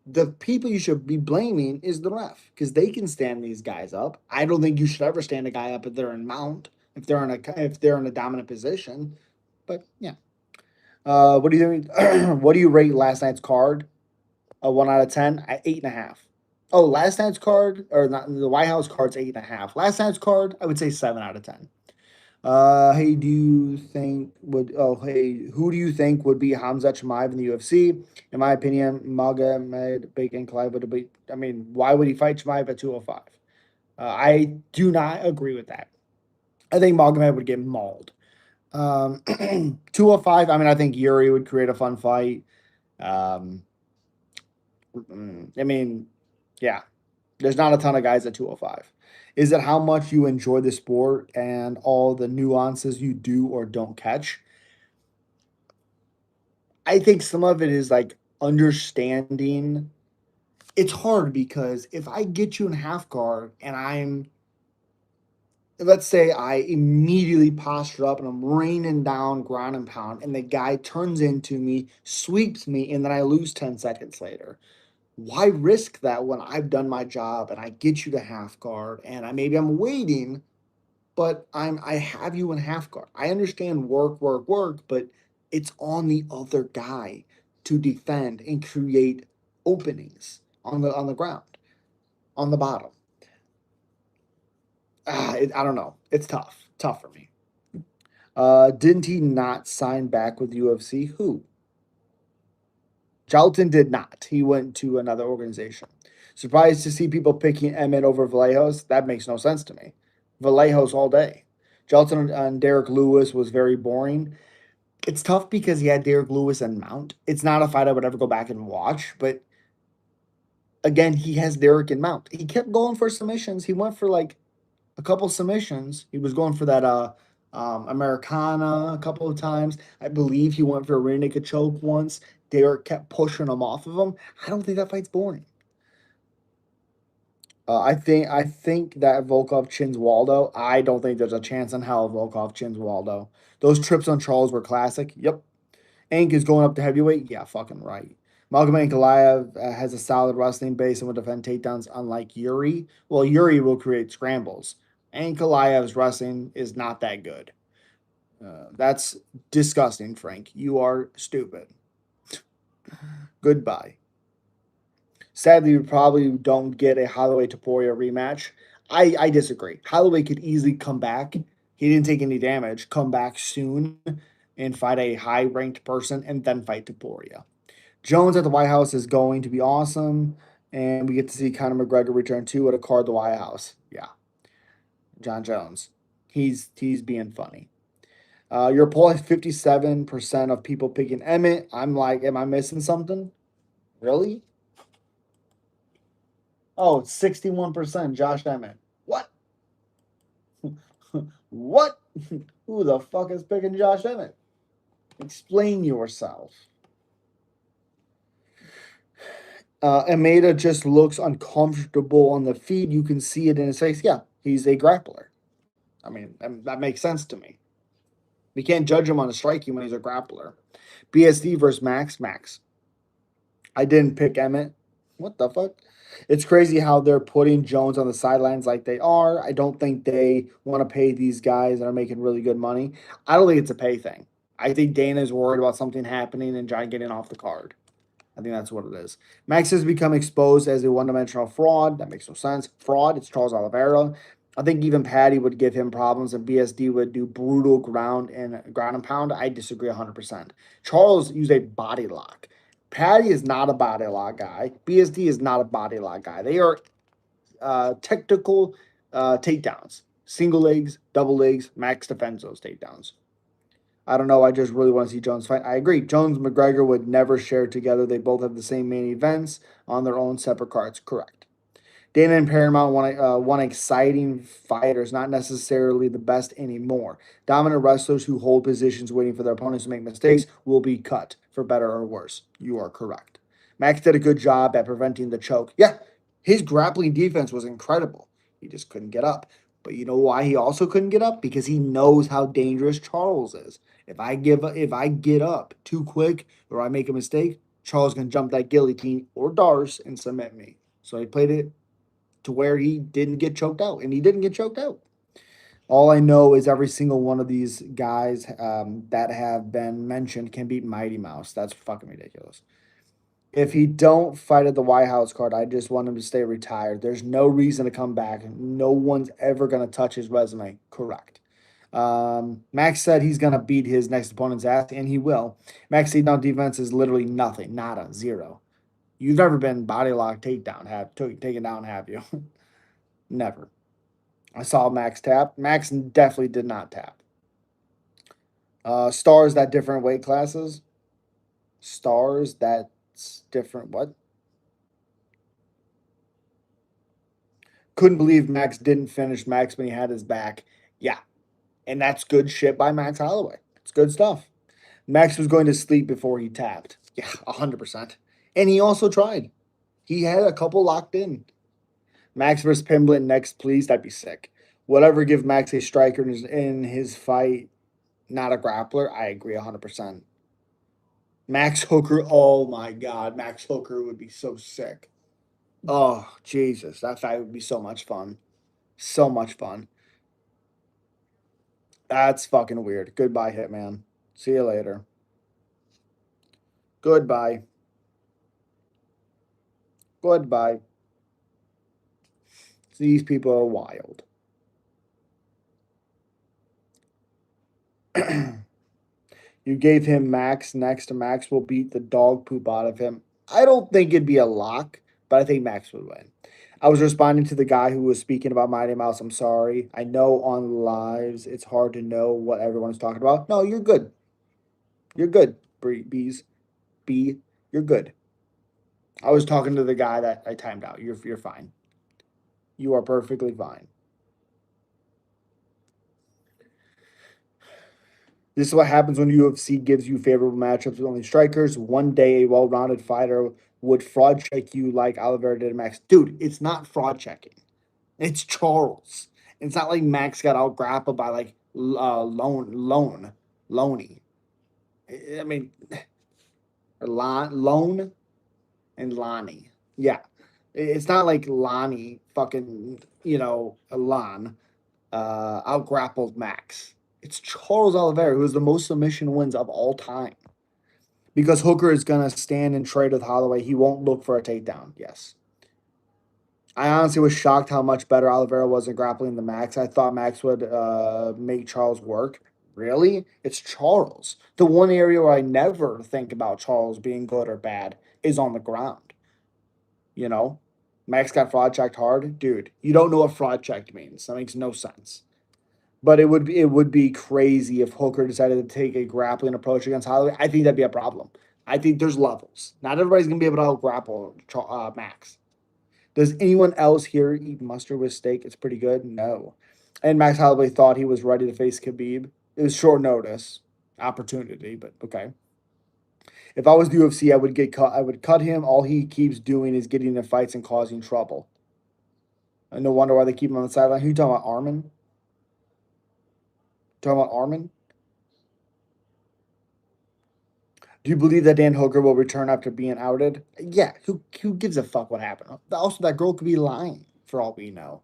The people you should be blaming is the ref because they can stand these guys up. I don't think you should ever stand a guy up if they're in mount, if they're in a dominant position. But yeah, what do you think? What do you rate last night's card? A 1 out of 10 at 8.5. Oh, last night's card or not? The White House card's 8.5. Last night's card, I would say 7 out of 10. Hey, do you think would oh hey, who do you think would be Hamza Chimaev in the UFC? In my opinion, Magomed Bacon Clive would be. I mean, why would he fight Chimaev at 205? I do not agree with that. I think Magomed would get mauled. 205. I mean, I think Yuri would create a fun fight. Um, I mean, yeah, there's not a ton of guys at 205. Is it how much you enjoy the sport and all the nuances you do or don't catch? I think some of it is like understanding. It's hard because if I get you in half guard and let's say I immediately posture up and I'm raining down ground and pound, and the guy turns into me, sweeps me, and then I lose 10 seconds later. Why risk that when I've done my job and I get you to half guard and maybe I'm waiting, but I have you in half guard. I understand work, work, work, but it's on the other guy to defend and create openings on the ground, on the bottom. I don't know. It's tough for me. Didn't he not sign back with UFC? Who? Charlton did not. He went to another organization. Surprised to see people picking Emmett over Vallejos. That makes no sense to me. Vallejos all day. Charlton and Derek Lewis was very boring. It's tough because he had Derek Lewis and Mount. It's not a fight I would ever go back and watch, but again, he has Derek and Mount. He kept going for submissions. He went for like a couple submissions. He was going for that Americana a couple of times. I believe he went for a rear naked choke once. Derek kept pushing him off of him. I don't think that fight's boring. I think that Volkov chins Waldo. I don't think there's a chance in hell Volkov chins Waldo. Those trips on Charles were classic. Yep. Ank is going up to heavyweight. Yeah, fucking right. Malcolm Ankalaev has a solid wrestling base and will defend takedowns, unlike Yuri. Well, Yuri will create scrambles. Ankalaev's wrestling is not that good. That's disgusting, Frank. You are stupid. Goodbye. Sadly, we probably don't get a Holloway Taporia rematch. I disagree. Holloway could easily come back. He didn't take any damage. Come back soon and fight a high ranked person and then fight Taporia. Jones at the White House is going to be awesome, and we get to see Conor McGregor return too at a card at the White House. Yeah, John Jones, he's being funny. Your poll has 57% of people picking Emmett. I'm like, am I missing something? Really? Oh, it's 61% Josh Emmett. What? What? Who the fuck is picking Josh Emmett? Explain yourself. Ameda just looks uncomfortable on the feed. You can see it in his face. Yeah, he's a grappler. I mean, that makes sense to me. We can't judge him on a striking when he's a grappler. BSD versus Max. Max. I didn't pick Emmett. What the fuck? It's crazy how they're putting Jones on the sidelines like they are. I don't think they want to pay these guys that are making really good money. I don't think it's a pay thing. I think Dana's worried about something happening and John getting off the card. I think that's what it is. Max has become exposed as a one-dimensional fraud. That makes no sense. Fraud. It's Charles Oliveira. I think even Patty would give him problems, and BSD would do brutal ground and pound. I disagree 100%. Charles used a body lock. Patty is not a body lock guy. BSD is not a body lock guy. They are technical takedowns, single legs, double legs. Max defends those takedowns. I don't know. I just really want to see Jones fight. I agree. Jones and McGregor would never share together. They both have the same main events on their own separate cards. Correct. Dana and Paramount want exciting fighters, not necessarily the best anymore. Dominant wrestlers who hold positions waiting for their opponents to make mistakes will be cut, for better or worse. You are correct. Max did a good job at preventing the choke. Yeah, his grappling defense was incredible. He just couldn't get up. But you know why he also couldn't get up? Because he knows how dangerous Charles is. If I get up too quick or I make a mistake, Charles can jump that guillotine or Dars and submit me. So he played it to where he didn't get choked out, and he didn't get choked out. All I know is every single one of these guys that have been mentioned can beat Mighty Mouse. That's fucking ridiculous. If he don't fight at the White House card, I just want him to stay retired. There's no reason to come back. No one's ever going to touch his resume. Correct. Max said he's gonna beat his next opponent's ass, and he will. Max takedown defense is literally nothing, nada, zero. You've never been body lock takedown, taken down, have you? Never. I saw Max tap. Max definitely did not tap. Stars that different weight classes. Stars that's different. What? Couldn't believe Max didn't finish Max when he had his back. Yeah, and that's good shit by Max Holloway. It's good stuff. Max was going to sleep before he tapped. Yeah, 100%. And he also tried. He had a couple locked in. Max versus Pimblett next, please. That'd be sick. Whatever, give Max a striker in his fight, not a grappler. I agree 100%. Max Hooker. Oh my God. Max Hooker would be so sick. Oh, Jesus. That fight would be so much fun. So much fun. That's fucking weird. Goodbye, Hitman. See you later. Goodbye. Goodbye. These people are wild. You gave him Max next to Max will beat the dog poop out of him. I don't think it'd be a lock, but I think Max would win. I was responding to the guy who was speaking about Mighty Mouse. I'm sorry. I know on lives it's hard to know what everyone's talking about. No, you're good. You're good, Bees. B, you're good. I was talking to the guy that I timed out. You're fine. You are perfectly fine. This is what happens when UFC gives you favorable matchups with only strikers. One day, a well-rounded fighter would fraud check you like Oliveira did Max. Dude, it's not fraud checking. It's Charles. It's not like Max got out grappled by like Loney. I mean, Lone and Lonnie. Yeah, it's not like Lonnie fucking Lon out grappled Max. It's Charles Oliveira who has the most submission wins of all time. Because Hooker is gonna stand and trade with Holloway, he won't look for a takedown. Yes. I honestly was shocked how much better Oliveira was in grappling than Max. I thought Max would make Charles work. Really? It's Charles. The one area where I never think about Charles being good or bad is on the ground. You know? Max got fraud checked hard. Dude, you don't know what fraud checked means. That makes no sense. But it would be crazy if Hooker decided to take a grappling approach against Holloway. I think that'd be a problem. I think there's levels. Not everybody's gonna be able to out grapple Max. Does anyone else here eat mustard with steak? It's pretty good. No. And Max Holloway thought he was ready to face Khabib. It was short notice, opportunity, but okay. If I was the UFC, I would get cut. I would cut him. All he keeps doing is getting in fights and causing trouble. And no wonder why they keep him on the sideline. Who you talking about, Armin? Talking about Armin? Do you believe that Dan Hooker will return after being outed? Yeah. Who gives a fuck what happened? Also, that girl could be lying for all we know.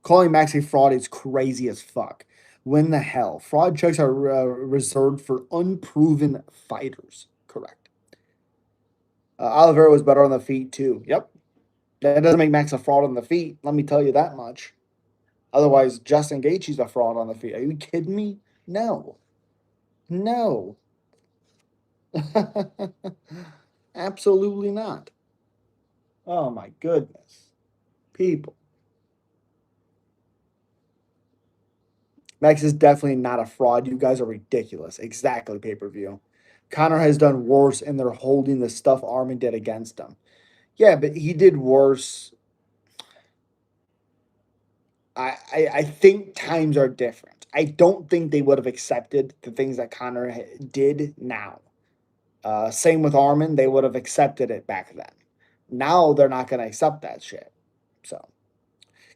Calling Max a fraud is crazy as fuck. When the hell? Fraud checks are reserved for unproven fighters. Correct. Oliveira was better on the feet too. Yep. That doesn't make Max a fraud on the feet. Let me tell you that much. Otherwise, Justin Gaethje's a fraud on the feet. Are you kidding me? No. No. Absolutely not. Oh my goodness. People. Max is definitely not a fraud. You guys are ridiculous. Exactly, pay per view. Connor has done worse, and they're holding the stuff Armin did against him. Yeah, but he did worse. I think times are different. I don't think they would have accepted the things that Connor did now. Same with Armin, they would have accepted it back then. Now they're not going to accept that shit. So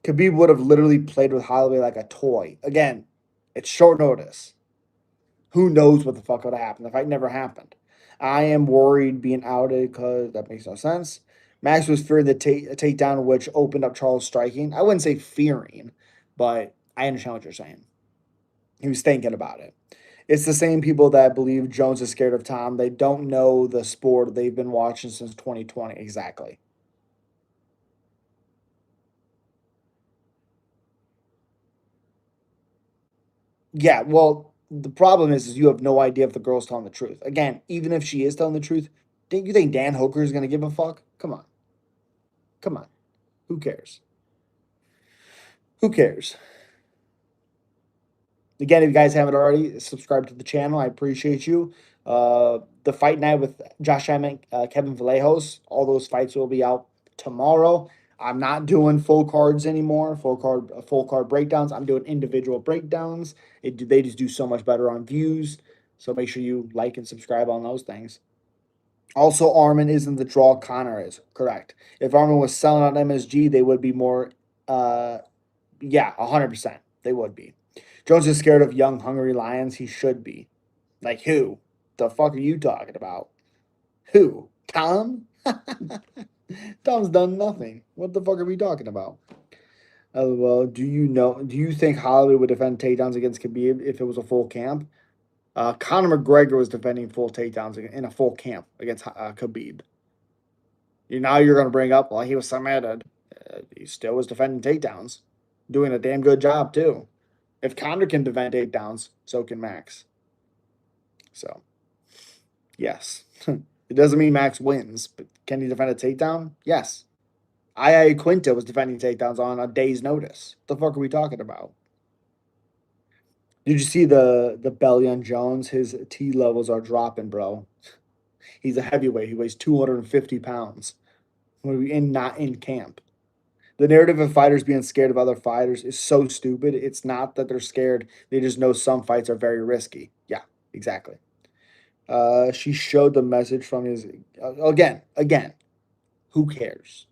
Khabib would have literally played with Holloway like a toy. Again, it's short notice. Who knows what the fuck would have happened? The fight never happened. I am worried being outed because that makes no sense. Max was fearing the takedown, which opened up Charles striking. I wouldn't say fearing, but I understand what you're saying. He was thinking about it. It's the same people that believe Jones is scared of Tom. They don't know the sport they've been watching since 2020. Exactly. Yeah, well, the problem is you have no idea if the girl's telling the truth. Again, even if she is telling the truth, think you think Dan Hooker is gonna give a fuck? Come on, come on. Who cares? Who cares? Again, if you guys haven't already, subscribe to the channel. I appreciate you. The fight night with Josh Emmett, Kevin Vallejos, all those fights will be out tomorrow. I'm not doing full cards anymore, full card breakdowns. I'm doing individual breakdowns. They just do so much better on views. So make sure you like and subscribe on those things. Also, Armin isn't the draw Connor is. Correct. If Armin was selling on MSG, they would be more. Uh, yeah, 100%. They would be. Jones is scared of young, hungry lions. He should be. Like who? The fuck are you talking about? Who? Tom? Tom's done nothing. What the fuck are we talking about? Well, do you know? Do you think Holloway would defend takedowns against Khabib if it was a full camp? Conor McGregor was defending full takedowns in a full camp against Khabib. Now you're going to bring up, well, he was submitted. He still was defending takedowns, doing a damn good job too. If Conor can defend takedowns, so can Max. So, yes. It doesn't mean Max wins, but can he defend a takedown? Yes. II Quinta was defending takedowns on a day's notice. What the fuck are we talking about? Did you see the belly on Jones? His T levels are dropping, bro. He's a heavyweight. He weighs 250 pounds. Not in camp. The narrative of fighters being scared of other fighters is so stupid. It's not that they're scared. They just know some fights are very risky. Yeah, exactly. She showed the message from his again. Who cares?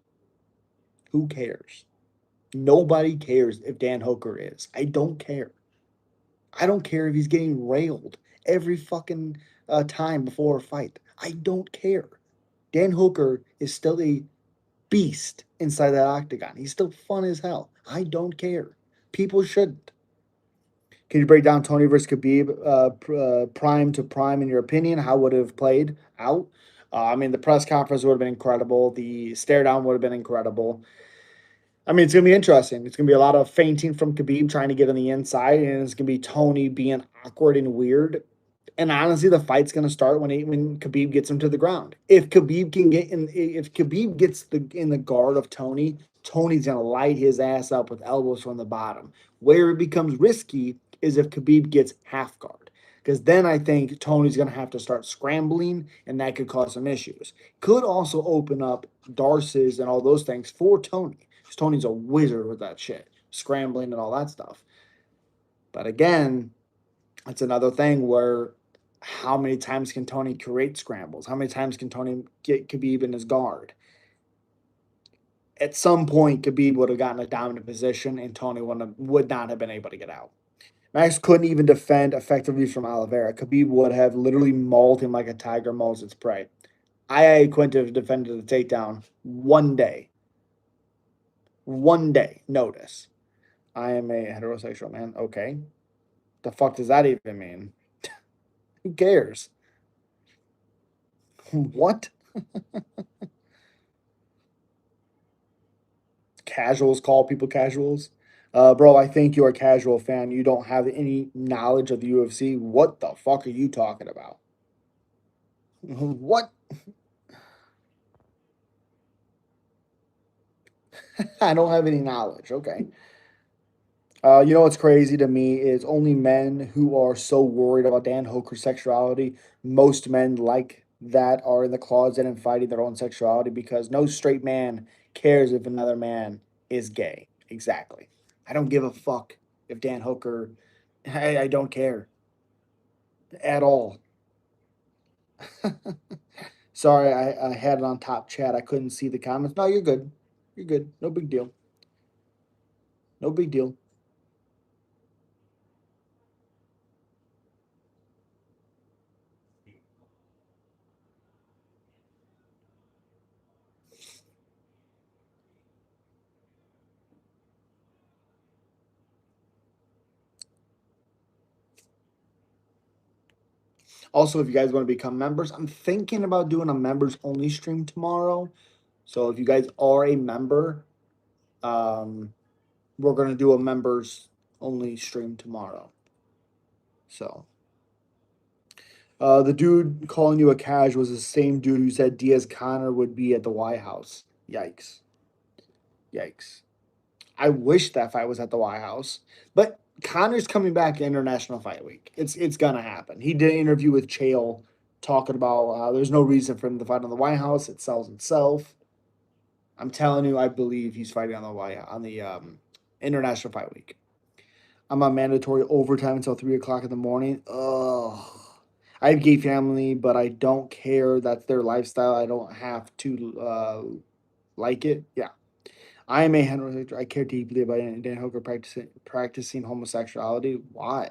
Who cares? Nobody cares if Dan Hooker is. I don't care. I don't care if he's getting railed every fucking time before a fight. I don't care. Dan Hooker is still a beast inside that octagon. He's still fun as hell. I don't care. People shouldn't. Can you break down Tony versus Khabib prime to prime in your opinion? How would it have played out? I mean, the press conference would have been incredible. The stare down would have been incredible. I mean, it's going to be interesting. It's going to be a lot of feinting from Khabib trying to get on the inside, and it's going to be Tony being awkward and weird. And honestly, the fight's going to start when Khabib gets him to the ground. If Khabib gets in the guard of Tony, Tony's going to light his ass up with elbows from the bottom. Where it becomes risky is if Khabib gets half guard, because then I think Tony's going to have to start scrambling, and that could cause some issues. Could also open up Darces and all those things for Tony, because Tony's a wizard with that shit, scrambling and all that stuff. But again, it's another thing where how many times can Tony create scrambles? How many times can Tony get Khabib in his guard? At some point, Khabib would have gotten a dominant position, and Tony would not have been able to get out. Max couldn't even defend effectively from Oliveira. Khabib would have literally mauled him like a tiger mauls its prey. I Quinta defended the takedown one day. One day notice. I am a heterosexual man. Okay. The fuck does that even mean? Who cares? What? Casuals call people casuals. Bro, I think you're a casual fan. You don't have any knowledge of the UFC. What the fuck are you talking about? What? I don't have any knowledge. Okay. You know what's crazy to me is only men who are so worried about Dan Hooker's sexuality. Most men like that are in the closet and fighting their own sexuality because no straight man cares if another man is gay. Exactly. I don't give a fuck if Dan Hooker. I don't care at all. Sorry, I had it on top chat. I couldn't see the comments. No, you're good. You're good. No big deal. No big deal. Also, if you guys want to become members, I'm thinking about doing a members only stream tomorrow. So if you guys are a member, um, we're gonna do a members only stream tomorrow. So, the dude calling you a cash was the same dude who said Diaz Connor would be at the White House. Yikes. Yikes. I wish that fight was at the White House. But Connor's coming back International Fight Week. It's gonna happen. He did an interview with Chael talking about there's no reason for him to fight on the White House. It sells itself. I'm telling you, I believe he's fighting on the International Fight Week. I'm on mandatory overtime until 3 o'clock in the morning. Ugh. I have gay family, but I don't care. That's their lifestyle. I don't have to like it. Yeah. I am a heterosexual. I care deeply about Dan Hooker practicing homosexuality. Why?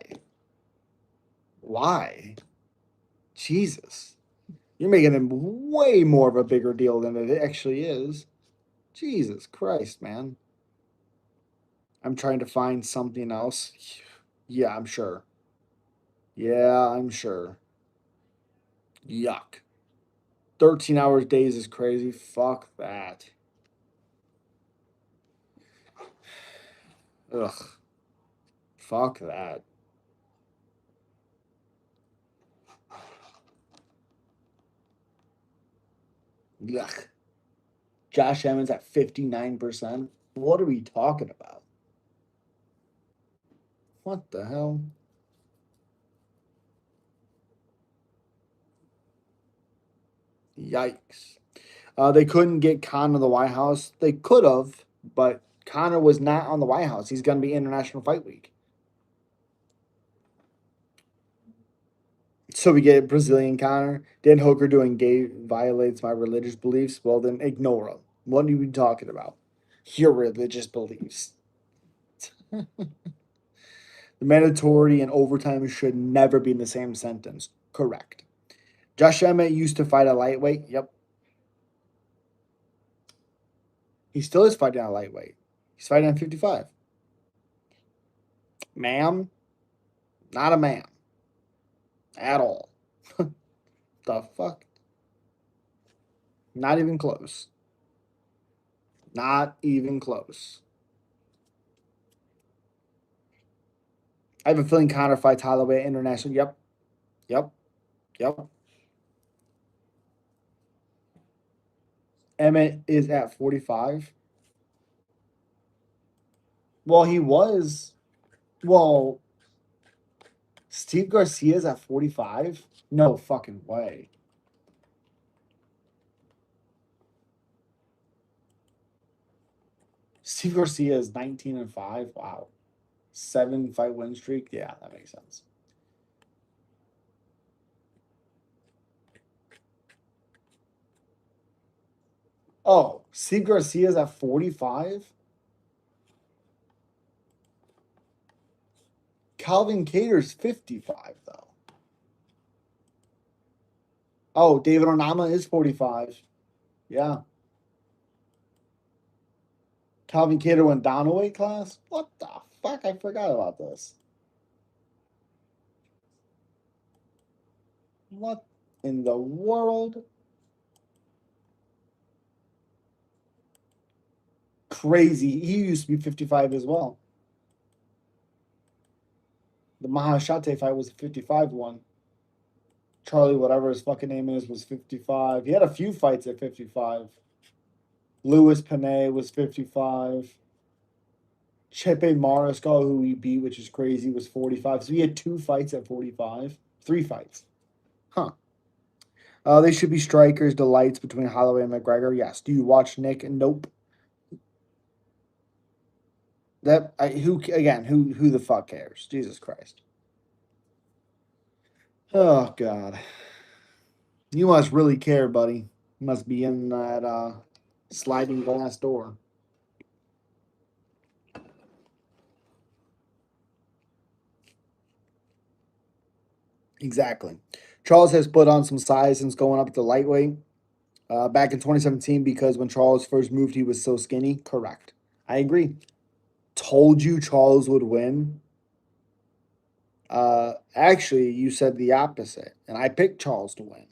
Why? Jesus. You're making him way more of a bigger deal than it actually is. Jesus Christ, man. I'm trying to find something else. Yeah, I'm sure. Yeah, I'm sure. Yuck. 13 hours days is crazy. Fuck that. Ugh. Fuck that. Yuck. Josh Emmons at 59%. What are we talking about? What the hell? Yikes. They couldn't get Conor to the White House. They could have, but Conor was not on the White House. He's going to be International Fight Week. So we get Brazilian Conor. Dan Hooker doing gay violates my religious beliefs. Well, then ignore him. What are you talking about? Your religious beliefs. The mandatory and overtime should never be in the same sentence. Correct. Josh Emmett used to fight a lightweight. Yep. He still is fighting a lightweight. He's fighting at 55. Ma'am, not a man. At all. The fuck? Not even close. Not even close. I have a feeling Conor fights Holloway International. Yep. Yep. Yep. Emmett is at 45. Well, he was. Well, Steve Garcia's at 45? No fucking way. Steve Garcia is 19-5. Wow. 7-fight win streak. Yeah, that makes sense. Oh, Steve Garcia's at 45? Calvin Cater's 55, though. Oh, David Onama is 45. Yeah. Calvin Cater went down a weight class? What the fuck? I forgot about this. What in the world? Crazy. He used to be 55 as well. The Mahashate fight was a 55 one. Charlie, whatever his fucking name is, was 55. He had a few fights at 55. Louis Panay was 55. Chepe Mariscal, who he beat, which is crazy, was 45. So he had 2 fights at 45. 3 fights. Huh. They should be strikers, delights between Holloway and McGregor. Yes. Do you watch Nick? Nope. Who the fuck cares? Jesus Christ. Oh God. You must really care, buddy. You must be in that sliding glass door. Exactly. Charles has put on some size since going up to lightweight back in 2017 because when Charles first moved, he was so skinny. Correct. I agree. Told you Charles would win. Actually, you said the opposite, and I picked Charles to win.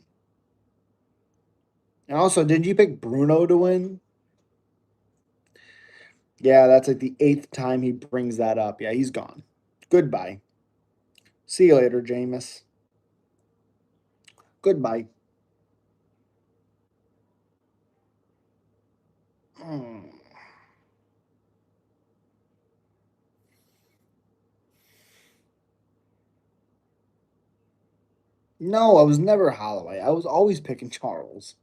And also, didn't you pick Bruno to win? Yeah, that's like the 8th time he brings that up. Yeah, he's gone. Goodbye. See you later, Jameis. Goodbye. Mm. No, I was never Holloway. I was always picking Charles.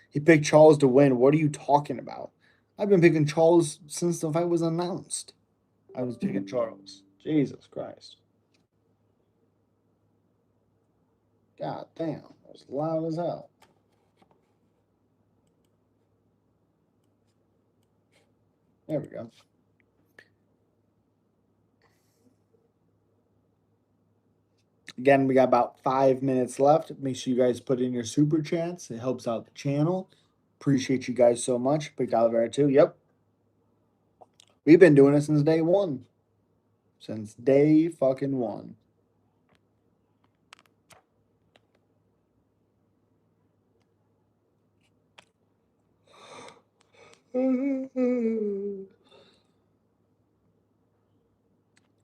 He picked Charles to win. What are you talking about? I've been picking Charles since the fight was announced. I was picking Charles. Jesus Christ. God damn. That was loud as hell. There we go. Again, we got about 5 minutes left. Make sure you guys put in your super chats. It helps out the channel. Appreciate you guys so much. Picked Oliveira too. Yep. We've been doing it since day one. Since day fucking one.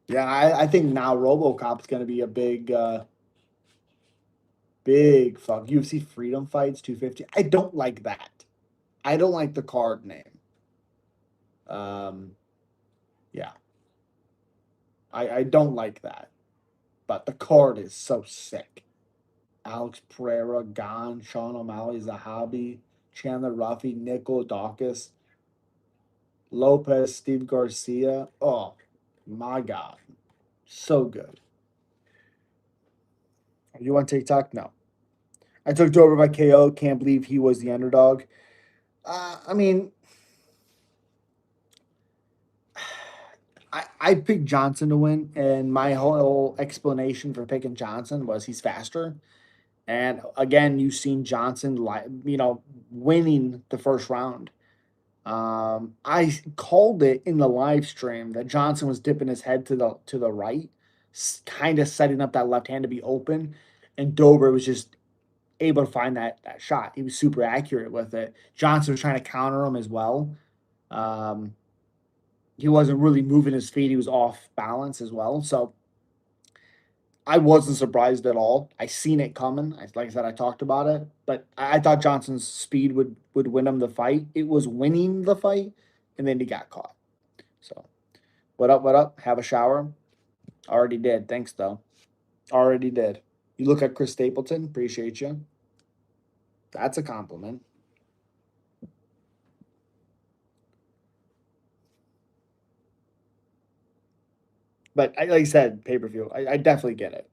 Yeah, I think now RoboCop's gonna be a big fuck. UFC Freedom Fights 250. I don't like that. I don't like the card name. Um, yeah, I don't like that. But the card is so sick. Alex Pereira, Gon, Sean O'Malley, Zahabi, Chandler Ruffy, Nickel, Dawkins, Lopez, Steve Garcia. Oh my God. So good. You want TikTok? No. I took Dover by KO. Can't believe he was the underdog. I mean, I picked Johnson to win, and my whole explanation for picking Johnson was he's faster. And again, you've seen Johnson, winning the first round. I called it in the live stream that Johnson was dipping his head to the right, kind of setting up that left hand to be open, and Dober was just able to find that shot. He was super accurate with it. Johnson was trying to counter him as well. Um, he wasn't really moving his feet. He was off balance as well. So I wasn't surprised at all. I seen it coming. Like I said, I talked about it, but I thought Johnson's speed would win him the fight. It was winning the fight, and then he got caught. So what up? What up? Have a shower. Already did. Thanks though. Already did. You look at Chris Stapleton. Appreciate you. That's a compliment. But like I said, pay per view. I definitely get it.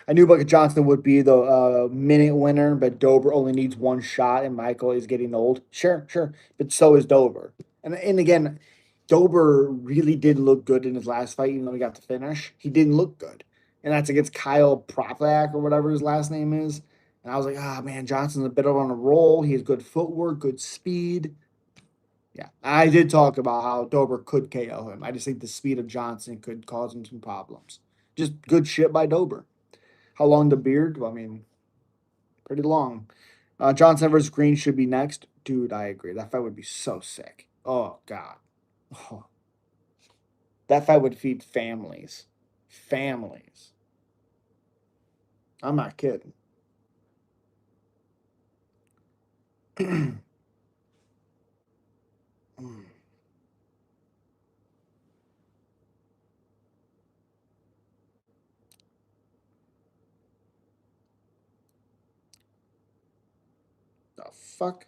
I knew Bucket Johnson would be the minute winner, but Dober only needs one shot, and Michael is getting old. Sure, sure, but so is Dober. And again, Dober really did look good in his last fight, even though he got the finish. He didn't look good, and that's against Kyle Profak or whatever his last name is. And I was like, ah, man, Johnson's a bit on a roll. He has good footwork, good speed. Yeah, I did talk about how Dober could KO him. I just think the speed of Johnson could cause him some problems. Just good shit by Dober. How long the beard? Well, I mean, pretty long. Johnson versus Green should be next. Dude, I agree. That fight would be so sick. Oh, God. Oh, that fight would feed families. Families. I'm not kidding. The fuck?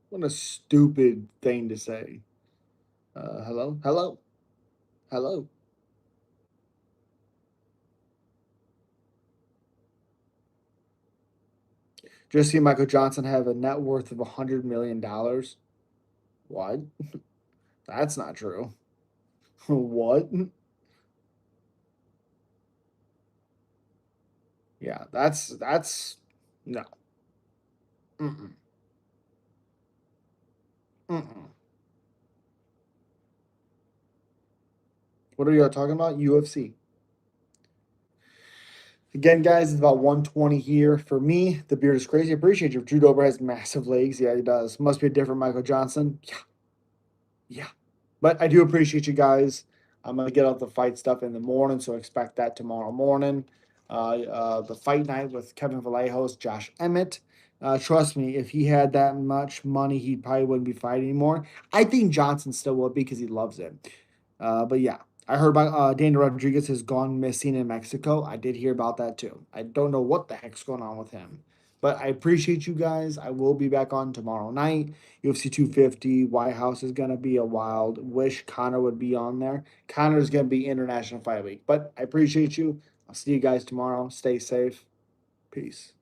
What a stupid thing to say. Hello? Hello? Hello? Just see Michael Johnson have a net worth of $100 million. What? That's not true. What? Yeah, that's no. Mm-mm. Mm-mm. What are you talking about? UFC. Again, guys, it's about 120 here. For me, the beard is crazy. I appreciate you. Drew Dober has massive legs. Yeah, he does. Must be a different Michael Johnson. Yeah, yeah. But I do appreciate you guys. I'm gonna get out the fight stuff in the morning, so expect that tomorrow morning. The fight night with Kevin Vallejos, Josh Emmett. Trust me, if he had that much money, he probably wouldn't be fighting anymore. I think Johnson still would because he loves it. But yeah, I heard about Daniel Rodriguez has gone missing in Mexico. I did hear about that too. I don't know what the heck's going on with him. But I appreciate you guys. I will be back on tomorrow night. UFC 250. White House is going to be a wild. Wish Connor would be on there. Connor's going to be International Fight Week. But I appreciate you. I'll see you guys tomorrow. Stay safe. Peace.